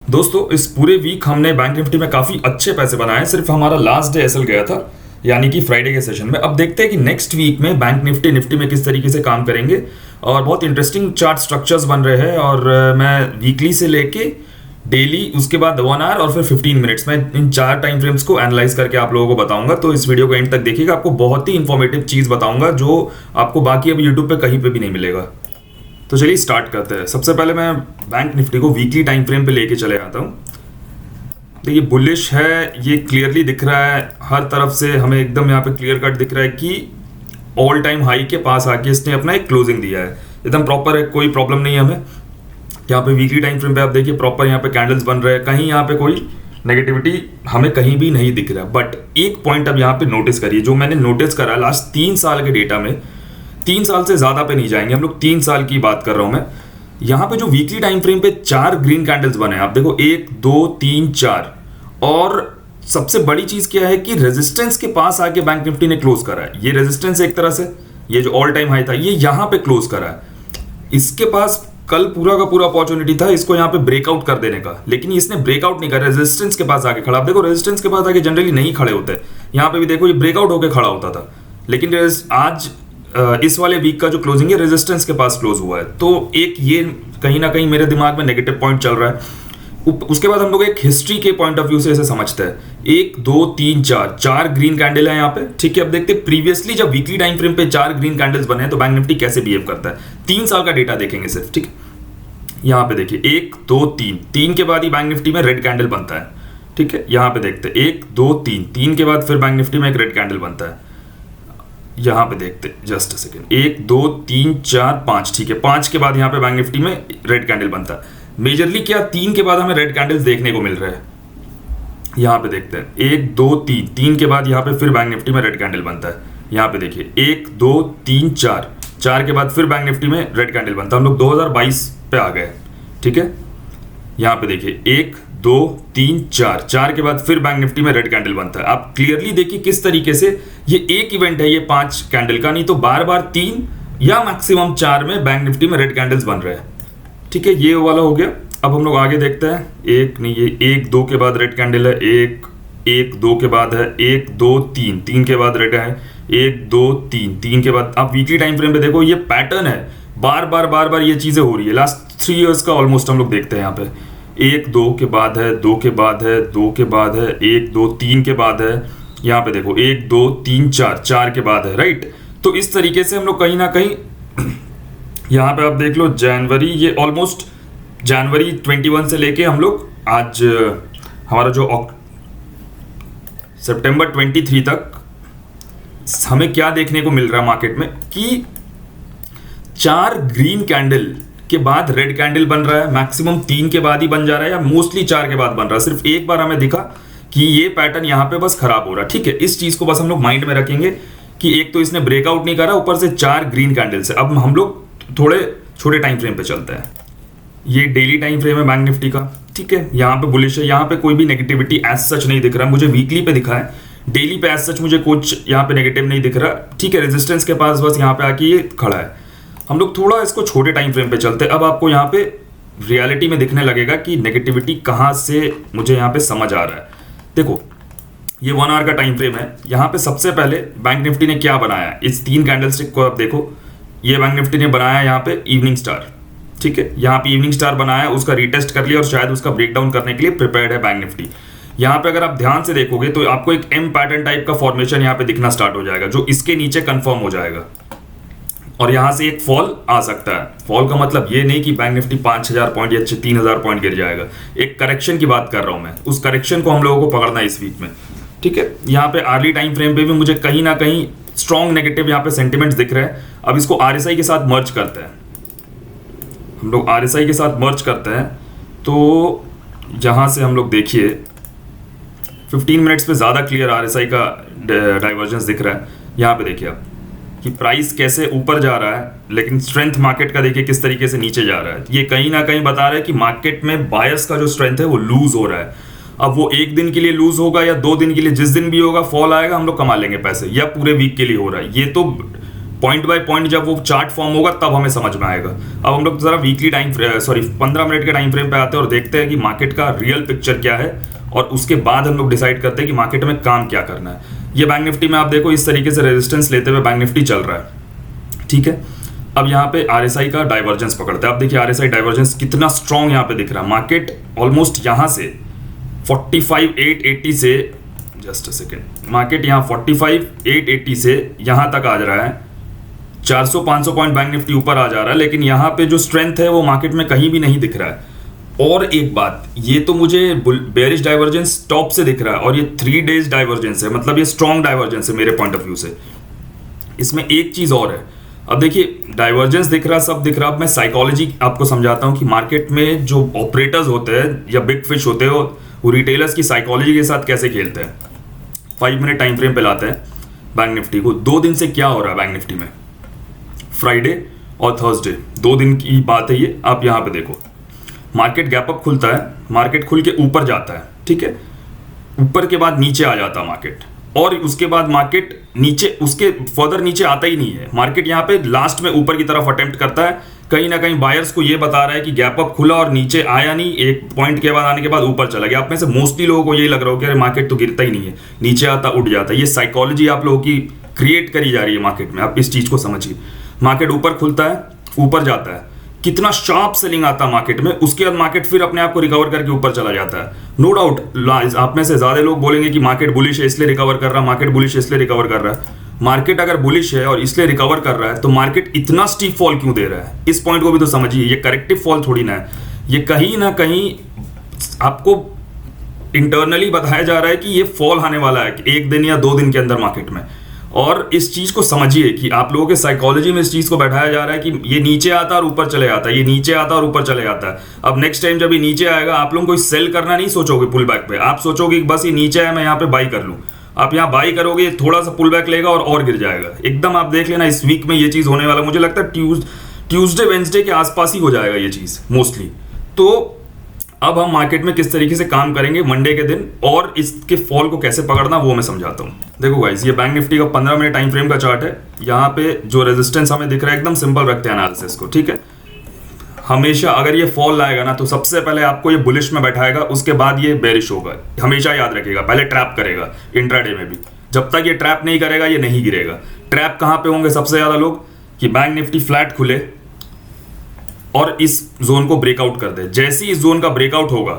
दोस्तों इस पूरे वीक हमने बैंक निफ्टी में काफ़ी अच्छे पैसे बनाए। सिर्फ हमारा लास्ट डे एसएल गया था, यानी कि फ्राइडे के सेशन में। अब देखते हैं कि नेक्स्ट वीक में बैंक निफ्टी में किस तरीके से काम करेंगे। और बहुत इंटरेस्टिंग चार्ट स्ट्रक्चर्स बन रहे हैं और मैं वीकली से लेके डेली, उसके बाद 1 आवर और फिर 15 मिनट्स में इन 4 टाइम फ्रेम्स को एनालाइज करके आप लोगों को बताऊंगा। तो इस वीडियो को एंड तक देखिएगा, आपको बहुत ही इंफॉर्मेटिव चीज़ बताऊंगा जो आपको बाकी अभी यूट्यूब पे कहीं पे भी नहीं मिलेगा। तो चलिए स्टार्ट करते हैं। सबसे पहले मैं बैंक निफ्टी को वीकली टाइम फ्रेम पे लेके चले आता हूँ। देखिए बुलिश है, ये क्लियरली दिख रहा है हर तरफ से, हमें एकदम यहाँ पे क्लियर कट दिख रहा है कि ऑल टाइम हाई के पास आके इसने अपना एक क्लोजिंग दिया है। एकदम प्रॉपर है, कोई प्रॉब्लम नहीं है हमें। यहाँ पे वीकली टाइम फ्रेम पे आप देखिए प्रॉपर यहाँ पे कैंडल्स बन रहे हैं, कहीं यहाँ पे कोई नेगेटिविटी हमें कहीं भी नहीं दिख रहा। बट एक पॉइंट अब यहाँ पे नोटिस करिए, जो मैंने नोटिस करा लास्ट 3 साल के डेटा में, 3 साल से ज़्यादा पे नहीं जाएंगे हम लोग, 3 साल की बात कर रहा हूँ मैं। यहाँ पे जो वीकली टाइम फ्रेम पे 4 ग्रीन कैंडल्स बने हैं, आप देखो 1 2 3 4। और सबसे बड़ी चीज़ क्या है कि रेजिस्टेंस के पास आके बैंक निफ्टी ने क्लोज करा है। ये रेजिस्टेंस एक तरह से, ये जो ऑल टाइम हाई था ये यहाँ पे क्लोज करा है। इसके पास कल पूरा का पूरा अपॉर्चुनिटी था इसको यहाँ पे ब्रेकआउट कर देने का, लेकिन इसने ब्रेकआउट नहीं करा, रेजिस्टेंस के पास आके खड़ा। आप देखो रेजिस्टेंस के पास आके जनरली नहीं खड़े होते, यहाँ पे भी देखो ये ब्रेकआउट होके खड़ा होता था, लेकिन आज इस वाले वीक का जो क्लोजिंग है रेजिस्टेंस के पास क्लोज हुआ है। तो एक ये कहीं ना कहीं मेरे दिमाग में नेगेटिव पॉइंट चल रहा है। उसके बाद हम लोग एक हिस्ट्री के पॉइंट ऑफ व्यू से इसे समझते हैं। 1 2 3 4 ग्रीन कैंडल है यहाँ पे, ठीक है। अब देखते हैं प्रीवियसली जब वीकली टाइम फ्रेम पे 4 ग्रीन कैंडल्स बने हैं तो बैंक निफ्टी कैसे बिहेव करता है। 3 साल का डेटा देखेंगे सिर्फ, ठीक है। यहाँ पे देखिए 1 2 3 के बाद ही बैंक निफ्टी में रेड कैंडल बनता है, ठीक है। यहाँ पे देखते हैं 1 2 3 के बाद फिर बैंक निफ्टी में एक रेड कैंडल बनता है। यहाँ पे देखते जस्ट सेकेंड, 1 2 3 4 5, ठीक है। 5 के बाद यहाँ पे बैंक निफ्टी में रेड कैंडल बनता है। मेजरली क्या 3 के बाद हमें रेड कैंडल्स देखने को मिल रहे हैं। यहाँ पे देखते हैं 1 2 3 के बाद यहाँ पे फिर बैंक निफ्टी में रेड कैंडल बनता है। यहाँ पे देखिए 1 2 3 4 के बाद फिर बैंक निफ्टी में रेड कैंडल बनता है। हम लोग 2022 पे आ गए, ठीक है। यहाँ पे देखिए 1 2 3 4 के बाद फिर बैंक निफ्टी में रेड कैंडल बनता है। आप क्लियरली देखिए किस तरीके से ये एक इवेंट है, ये 5 कैंडल का नहीं तो बार बार 3 या मैक्सिमम 4 में बैंक निफ्टी में रेड कैंडल्स बन रहे हैं, ठीक है। ये वाला हो गया। अब हम लोग आगे देखते हैं, एक नहीं, ये 1 2 के बाद रेड कैंडल है, 1 2 के बाद है 1 2 3 के बाद रेड है, 1 2 3 के बाद। आप वीकली टाइम फ्रेम पे देखो ये पैटर्न है, बार बार ये चीज़ें हो रही है। लास्ट 3 इयर्स का ऑलमोस्ट हम लोग देखते हैं यहाँ पे 1 2 के बाद है, 2 के बाद है, 2 के बाद है, 1 2 3 के बाद है। यहाँ पे देखो 1 2 3 4 के बाद है, राइट। तो इस तरीके से हम लोग कहीं ना कहीं यहाँ पे आप देख लो जनवरी, ये ऑलमोस्ट जनवरी 21 से लेके हम लोग आज हमारा जो सितंबर 23 तक हमें क्या देखने को मिल रहा है मार्केट में कि 4 ग्रीन कैंडल के बाद रेड कैंडल बन रहा है। मैक्सिमम 3 के बाद ही बन जा रहा है या मोस्टली 4 के बाद बन रहा है। सिर्फ एक बार हमें दिखा कि ये पैटर्न यहाँ पे बस खराब हो रहा है, ठीक है। इस चीज को बस हम लोग माइंड में रखेंगे कि एक तो इसने ब्रेकआउट नहीं करा, ऊपर से 4 ग्रीन कैंडल से। अब हम लोग थोड़े छोटे टाइम फ्रेम पे चलते हैं। ये डेली टाइम फ्रेम है बैंक निफ्टी का, ठीक है। यहाँ पे बुलिश है, यहाँ पे कोई भी नेगेटिविटी एज सच नहीं दिख रहा है मुझे। वीकली पे दिखा है, डेली पे एज सच मुझे कुछ यहाँ पे नेगेटिव नहीं दिख रहा, ठीक है। रेजिस्टेंस के पास बस यहाँ पे आके ये खड़ा है। हम लोग थोड़ा इसको छोटे टाइम फ्रेम पे चलते हैं। अब आपको यहाँ पे रियलिटी में दिखने लगेगा कि नेगेटिविटी कहाँ से मुझे यहाँ पे समझ आ रहा है। देखो ये 1 आवर का टाइम फ्रेम है। यहाँ पे सबसे पहले बैंक निफ्टी ने क्या बनाया, इस 3 कैंडलस्टिक को आप देखो। ये बैंक निफ्टी ने बनाया यहाँ पे इवनिंग स्टार, ठीक है। यहाँ पे इवनिंग स्टार बनाया, उसका रीटेस्ट कर लिया और शायद उसका ब्रेकडाउन करने के लिए प्रिपेयर्ड है बैंक निफ्टी। यहाँ पे अगर आप ध्यान से देखोगे तो आपको एक एम पैटर्न टाइप का फॉर्मेशन यहाँ पे दिखना स्टार्ट हो जाएगा, जो इसके नीचे कंफर्म हो जाएगा और यहाँ से एक फॉल आ सकता है। फॉल का मतलब ये नहीं कि बैंक निफ्टी 5000 पॉइंट या 3000 पॉइंट गिर जाएगा। एक करेक्शन की बात कर रहा हूँ मैं, उस करेक्शन को हम लोगों को पकड़ना है इस वीक में, ठीक है। यहाँ पे अर्ली टाइम फ्रेम पे भी मुझे कहीं ना कहीं स्ट्रॉन्ग नेगेटिव यहाँ पे सेंटिमेंट्स दिख रहे हैं। अब इसको आरएसआई के साथ मर्ज करते हैं, हम लोग आरएसआई के साथ मर्ज करते हैं। तो जहाँ से हम लोग देखिए 15 मिनट्स पे ज़्यादा क्लियर आरएसआई का डाइवर्जेंस दिख रहा है। यहाँ पे देखिए आप कि प्राइस कैसे ऊपर जा रहा है, लेकिन स्ट्रेंथ मार्केट का देखिए किस तरीके से नीचे जा रहा है। ये कहीं ना कहीं बता रहा है कि मार्केट में बायर्स का जो स्ट्रेंथ है वो लूज हो रहा है। अब वो 1 दिन के लिए लूज होगा या 2 दिन के लिए, जिस दिन भी होगा फॉल आएगा हम लोग कमा लेंगे पैसे, या पूरे वीक के लिए हो रहा है। ये तो पॉइंट बाय पॉइंट जब वो चार्ट फॉर्म होगा तब हमें समझ में आएगा। अब हम लोग जरा वीकली 15 मिनट के टाइम फ्रेम पे आते हैं और देखते हैं कि मार्केट का रियल पिक्चर क्या है, और उसके बाद हम लोग डिसाइड करते हैं कि मार्केट में काम क्या करना है। ये बैंक निफ्टी में आप देखो इस तरीके से रेजिस्टेंस लेते हुए बैंक निफ्टी चल रहा है, ठीक है। अब यहाँ पे आरएसआई का डाइवर्जेंस पकड़ते हैं। आप देखिए आरएसआई डाइवर्जेंस कितना स्ट्रॉन्ग यहाँ पे दिख रहा है। मार्केट ऑलमोस्ट यहाँ से 45,880 से, जस्ट अ सेकेंड, मार्केट यहाँ 45,880 से यहाँ तक आ जा रहा है। 400-500 पॉइंट बैंक निफ्टी ऊपर आ जा रहा है, लेकिन यहाँ पे जो स्ट्रेंथ है वो मार्केट में कहीं भी नहीं दिख रहा है। और एक बात, ये तो मुझे बेरिश डाइवर्जेंस टॉप से दिख रहा है और ये 3 डेज डाइवर्जेंस है, मतलब ये स्ट्रॉन्ग डाइवर्जेंस है मेरे पॉइंट ऑफ व्यू से। इसमें एक चीज़ और है, अब देखिए डाइवर्जेंस दिख रहा, सब दिख रहा। अब मैं साइकोलॉजी आपको समझाता हूँ कि मार्केट में जो ऑपरेटर्स होते हैं या बिग फिश होते हैं वो रिटेलर्स की साइकोलॉजी के साथ कैसे खेलते हैं। 5 मिनट टाइम फ्रेम पे लाते हैं बैंक निफ्टी को। 2 दिन से क्या हो रहा है बैंक निफ्टी में, फ्राइडे और थर्सडे 2 दिन की बात है ये। आप यहाँ पे देखो मार्केट गैप अप खुलता है, मार्केट खुल के ऊपर जाता है, ठीक है, ऊपर के बाद नीचे आ जाता है मार्केट, और उसके बाद मार्केट नीचे, उसके फर्दर नीचे आता ही नहीं है। मार्केट यहाँ पे लास्ट में ऊपर की तरफ अटेम्प्ट करता है, कहीं ना कहीं बायर्स को ये बता रहा है कि गैप अप खुला और नीचे आया नहीं, एक पॉइंट के बाद आने के बाद ऊपर चला गया। आप में से मोस्टली लोगों को यही लग रहा हो कि अरे मार्केट तो गिरता ही नहीं है, नीचे आता उठ जाता है। ये साइकोलॉजी आप लोगों की क्रिएट करी जा रही है मार्केट में, आप इस चीज को समझिए। मार्केट ऊपर खुलता है, ऊपर जाता है, कितना शार्प सेलिंग आता है मार्केट में, उसके बाद मार्केट फिर अपने आप को रिकवर करके ऊपर चला जाता है। नो डाउट आप में से ज्यादा लोग बोलेंगे कि मार्केट बुलिश है इसलिए रिकवर कर रहा है, मार्केट बुलिश है इसलिए रिकवर कर रहा है। मार्केट अगर बुलिश है और इसलिए रिकवर कर रहा है तो मार्केट इतना स्टीप फॉल क्यों दे रहा है, इस पॉइंट को भी तो समझिए। ये करेक्टिव फॉल थोड़ी ना है, ये कहीं ना कहीं आपको इंटरनली बताया जा रहा है कि ये फॉल आने वाला है 1 दिन या 2 दिन के अंदर मार्केट में। और इस चीज को समझिए कि आप लोगों के साइकोलॉजी में इस चीज को बैठाया जा रहा है कि ये नीचे आता और ऊपर चले जाता है, ये नीचे आता और ऊपर चले जाता है। अब नेक्स्ट टाइम जब ये नीचे आएगा आप लोगों को सेल करना नहीं सोचोगे पुल बैक पे, आप सोचोगे कि बस ये नीचे है मैं यहाँ पे बाई कर लूँ। आप यहाँ बाई करोगे, थोड़ा सा पुल बैक लेगा और गिर जाएगा एकदम। आप देख लेना इस वीक में ये चीज होने वाला, मुझे लगता है ट्यूसडे वेंसडे के आसपास ही हो जाएगा ये चीज मोस्टली। तो अब हम मार्केट में किस तरीके से काम करेंगे मंडे के दिन और इसके फॉल को कैसे पकड़ना वो मैं समझाता हूँ। देखो गाइस, ये बैंक निफ्टी का 15 मिनट टाइम फ्रेम का चार्ट है। यहाँ पे जो रेजिस्टेंस हमें दिख रहा है एकदम सिंपल रखते हैं एनालिसिस को, ठीक है। हमेशा अगर ये फॉल लाएगा ना तो सबसे पहले आपको ये बुलिश में बैठाएगा, उसके बाद ये बेरिश होगा, हमेशा याद रखिएगा। पहले ट्रैप करेगा इंट्राडे में भी, जब तक ये ट्रैप नहीं करेगा ये नहीं गिरेगा। ट्रैप कहाँ पे होंगे सबसे ज्यादा लोग, कि बैंक निफ्टी फ्लैट खुले और इस जोन को ब्रेकआउट कर दे। जैसे ही इस जोन का ब्रेकआउट होगा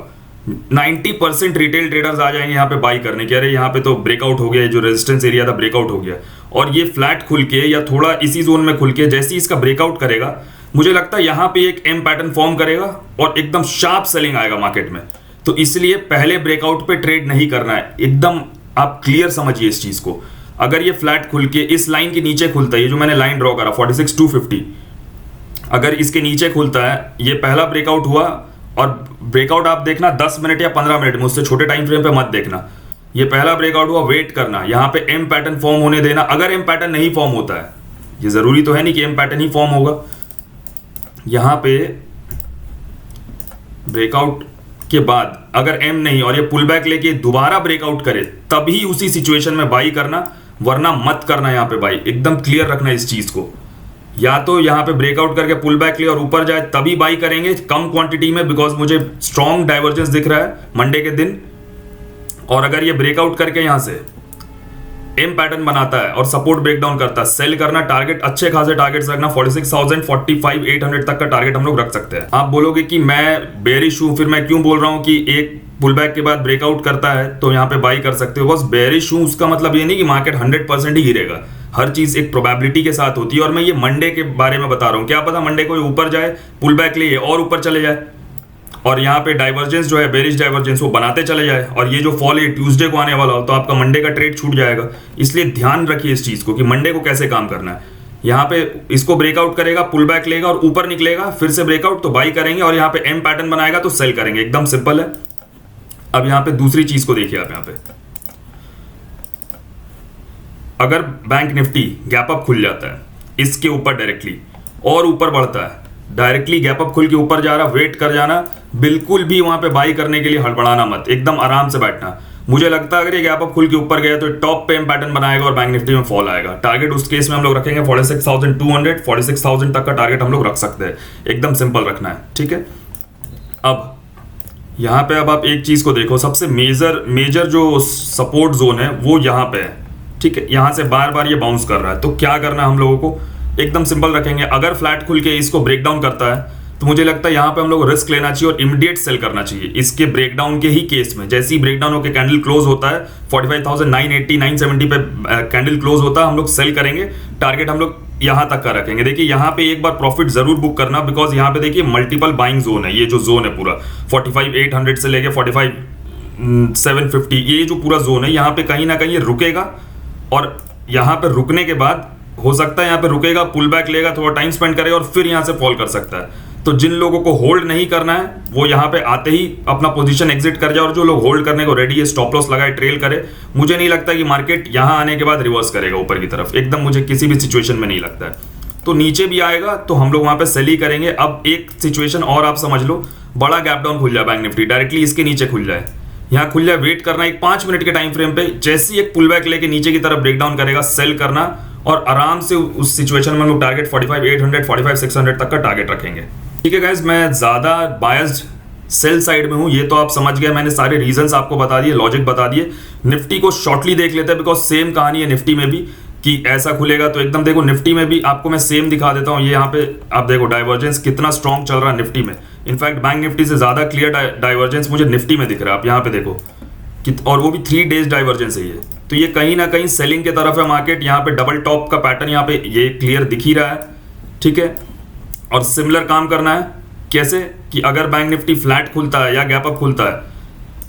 90% रिटेल ट्रेडर्स आ जाएंगे यहाँ पे बाई करने के, अरे यहाँ पे तो ब्रेकआउट हो गया, जो रेजिस्टेंस एरिया था ब्रेकआउट हो गया। और ये फ्लैट खुल के या थोड़ा इसी जोन में खुल के जैसे ही इसका ब्रेकआउट करेगा, मुझे लगता है यहाँ पे एक एम पैटर्न फॉर्म करेगा और एकदम शार्प सेलिंग आएगा मार्केट में। तो इसलिए पहले ब्रेकआउट पे ट्रेड नहीं करना है, एकदम आप क्लियर समझिए इस चीज को। अगर ये फ्लैट खुल के इस लाइन के नीचे खुलता है, ये जो मैंने लाइन ड्रॉ करा 46,250, अगर इसके नीचे खुलता है, ये पहला ब्रेकआउट हुआ, और ब्रेकआउट आप देखना 10 मिनट या 15 मिनट में, उससे छोटे टाइम फ्रेम पे मत देखना। ये पहला ब्रेकआउट हुआ, वेट करना, यहाँ पे एम पैटर्न फॉर्म होने देना। अगर एम पैटर्न नहीं फॉर्म होता है, ये जरूरी तो है नहीं कि एम पैटर्न ही फॉर्म होगा, यहाँ पे ब्रेकआउट के बाद अगर एम नहीं और ये पुल बैक लेके दोबारा ब्रेकआउट करे, तभी उसी सिचुएशन में बाई करना, वरना मत करना। यहाँ पे बाई एकदम क्लियर रखना इस चीज को। या तो यहाँ पे ब्रेकआउट करके पुल बैक ले और ऊपर जाए तभी बाई करेंगे कम क्वांटिटी में, बिकॉज मुझे स्ट्रॉन्ग डाइवर्जेंस दिख रहा है मंडे के दिन। और अगर ये ब्रेकआउट करके यहाँ से एम पैटर्न बनाता है और सपोर्ट ब्रेकडाउन करता है, सेल करना, टारगेट अच्छे खासे टारगेट्स रखना, 46,000 45,800 तक का टारगेट हम लोग रख सकते हैं। आप बोलोगे कि मैं बेरिश हूं, फिर मैं क्यों बोल रहा हूं कि एक पुल बैक के बाद ब्रेकआउट करता है तो यहाँ पे बाई कर सकते हो। बस बेरिश हूं उसका मतलब ये नहीं कि मार्केट 100% ही गिरेगा, हर चीज एक प्रोबेबिलिटी के साथ होती है। और मैं ये मंडे के बारे में बता रहा हूँ, क्या पता मंडे को ऊपर जाए, पुल बैक ले और ऊपर चले जाए, और यहाँ पे डाइवर्जेंस जो है बेरिश डाइवर्जेंस वो बनाते चले जाए, और ये जो फॉल है ट्यूसडे को आने वाला हो, तो आपका मंडे का ट्रेड छूट जाएगा। इसलिए ध्यान रखिए इस चीज को कि मंडे को कैसे काम करना है। यहाँ पे इसको ब्रेकआउट करेगा, पुल बैक लेगा और ऊपर निकलेगा, फिर से ब्रेकआउट तो बाई करेंगे, और यहाँ पे एम पैटर्न बनाएगा तो सेल करेंगे, एकदम सिंपल है। अब यहाँ पे दूसरी चीज को देखिए आप, यहाँ पे अगर बैंक निफ्टी गैप अप खुल जाता है इसके ऊपर डायरेक्टली और ऊपर बढ़ता है, डायरेक्टली गैप अप खुल के ऊपर जा रहा, वेट कर जाना, बिल्कुल भी वहां पे बाई करने के लिए हड़बड़ाना मत, एकदम आराम से बैठना। मुझे लगता है अगर ये गैप अप खुल के ऊपर गया तो टॉप पे पैटर्न बनाएगा और बैंक निफ्टी में फॉल आएगा। टारगेट उस केस में हम लोग रखेंगे 46,200, 46,000 तक का टारगेट हम लोग रख सकते हैं, एकदम सिंपल रखना है, ठीक है। अब यहाँ पे अब आप एक चीज को देखो, सबसे मेजर जो सपोर्ट जोन है वो यहाँ पे है, ठीक है। यहाँ से बार बार ये बाउंस कर रहा है, तो क्या करना है हम लोगों को, एकदम सिंपल रखेंगे। अगर फ्लैट खुल के इसको ब्रेक डाउन करता है तो मुझे लगता है यहाँ पे हम लोग रिस्क लेना चाहिए और इमीडिएट सेल करना चाहिए इसके ब्रेकडाउन के ही केस में। जैसे ही ब्रेकडाउन होकर कैंडल क्लोज होता है 45,980 970 पे कैंडल क्लोज होता है, हम लोग सेल करेंगे। टारगेट हम लोग यहाँ तक का रखेंगे। देखिए यहाँ पे एक बार प्रॉफिट जरूर बुक करना, बिकॉज यहाँ पे देखिए मल्टीपल बाइंग जोन है। ये जो जोन है पूरा 45,800 से लेके 45,750, ये जो पूरा जोन है यहाँ पे कहीं ना कहीं रुकेगा और यहाँ पे रुकने के बाद हो सकता है यहाँ पे रुकेगा, पुल बैक लेगा, थोड़ा टाइम स्पेंड करेगा और फिर यहाँ से फॉल कर सकता है। तो जिन लोगों को होल्ड नहीं करना है वो यहाँ पे आते ही अपना पोजीशन एग्जिट कर जाए, और जो लोग होल्ड करने को रेडी है स्टॉप लॉस लगाए, ट्रेल करे। मुझे नहीं लगता कि मार्केट यहाँ आने के बाद रिवर्स करेगा ऊपर की तरफ, एकदम मुझे किसी भी सिचुएशन में नहीं लगता है। तो नीचे भी आएगा तो हम लोग वहां पे सेल ही करेंगे। अब एक सिचुएशन और आप समझ लो, बड़ा गैप डाउन खुल जाए बैंक निफ्टी, डायरेक्टली इसके नीचे खुल जाए, यहाँ खुल जाए, वेट करना एक 5 मिनट के टाइम फ्रेम पे, जैसे ही एक पुल बैक लेके नीचे की तरफ ब्रेकडाउन करेगा सेल करना, और आराम से उस सिचुएशन में हम लोग टारगेट 45,800 45,600 तक का टारगेट रखेंगे, ठीक है गाइज। मैं ज्यादा बायस्ड सेल साइड में हूं, ये तो आप समझ गए। मैंने सारे रीजंस आपको बता दिए, लॉजिक बता दिए। निफ्टी को शॉर्टली देख लेते हैं, बिकॉज सेम कहानी है निफ्टी में भी कि ऐसा खुलेगा तो एकदम देखो। निफ्टी में भी आपको मैं सेम दिखा देता हूं, ये यहाँ पे आप देखो डाइवर्जेंस कितना स्ट्रॉन्ग चल रहा है निफ्टी में। इनफैक्ट बैंक निफ्टी से ज्यादा क्लियर डाइवर्जेंस मुझे निफ्टी में दिख रहा है, आप यहाँ पे देखो, और वो भी 3 डेज डाइवर्जेंस है ये। तो ये कहीं ना कहीं सेलिंग के तरफ है मार्केट। यहाँ पे डबल टॉप का पैटर्न यहाँ पे ये क्लियर दिख ही रहा है, ठीक है। और सिमिलर काम करना है, कैसे कि अगर बैंक निफ्टी फ्लैट खुलता है या गैप अप खुलता है,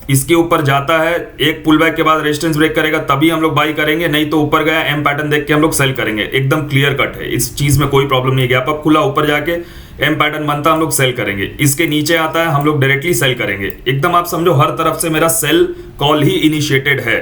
इसके ऊपर जाता है, एक पुल बैक के बाद रेजिस्टेंस ब्रेक करेगा, तभी हम लोग बाई करेंगे, नहीं तो ऊपर गया एम पैटर्न देख के हम लोग सेल करेंगे। एकदम क्लियर कट है, इस चीज में कोई प्रॉब्लम नहीं है। गैप अप खुला, ऊपर जाके एम पैटर्न बनता, हम लोग सेल करेंगे। इसके नीचे आता है, हम लोग डायरेक्टली सेल करेंगे। एकदम आप समझो हर तरफ से मेरा सेल कॉल ही इनिशिएटेड है।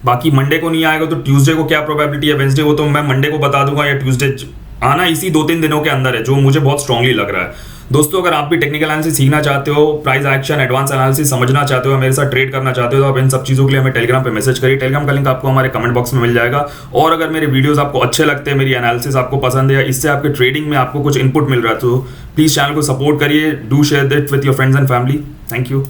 बाकी मंडे को नहीं आएगा तो ट्यूसडे को क्या प्रोबेबिलिटी है, वेंसडे को तो मैं मंडे को बता दूंगा, या ट्यूसडे आना इसी 2-3 दिनों के अंदर है, जो मुझे बहुत स्ट्रांगली लग रहा है। दोस्तों अगर आप भी टेक्निकल एनालिसिस सीखना चाहते हो, प्राइस एक्शन, एडवांस एनालिसिस समझना चाहते हो, मेरे साथ ट्रेड करना चाहते हो, तो आप इन सब चीज़ों के लिए हमें टेलीग्राम पे मैसेज करिए। टेलीग्राम का लिंक आपको हमारे कमेंट बॉक्स में मिल जाएगा। और अगर मेरे वीडियोस आपको अच्छे लगते हैं, मेरी एनालिसिस आपको पसंद है, या इससे आपके ट्रेडिंग में आपको कुछ इनपुट मिल रहा है, तो प्लीज़ चैनल को सपोर्ट करिए। Do share this with your friends and family. Thank you.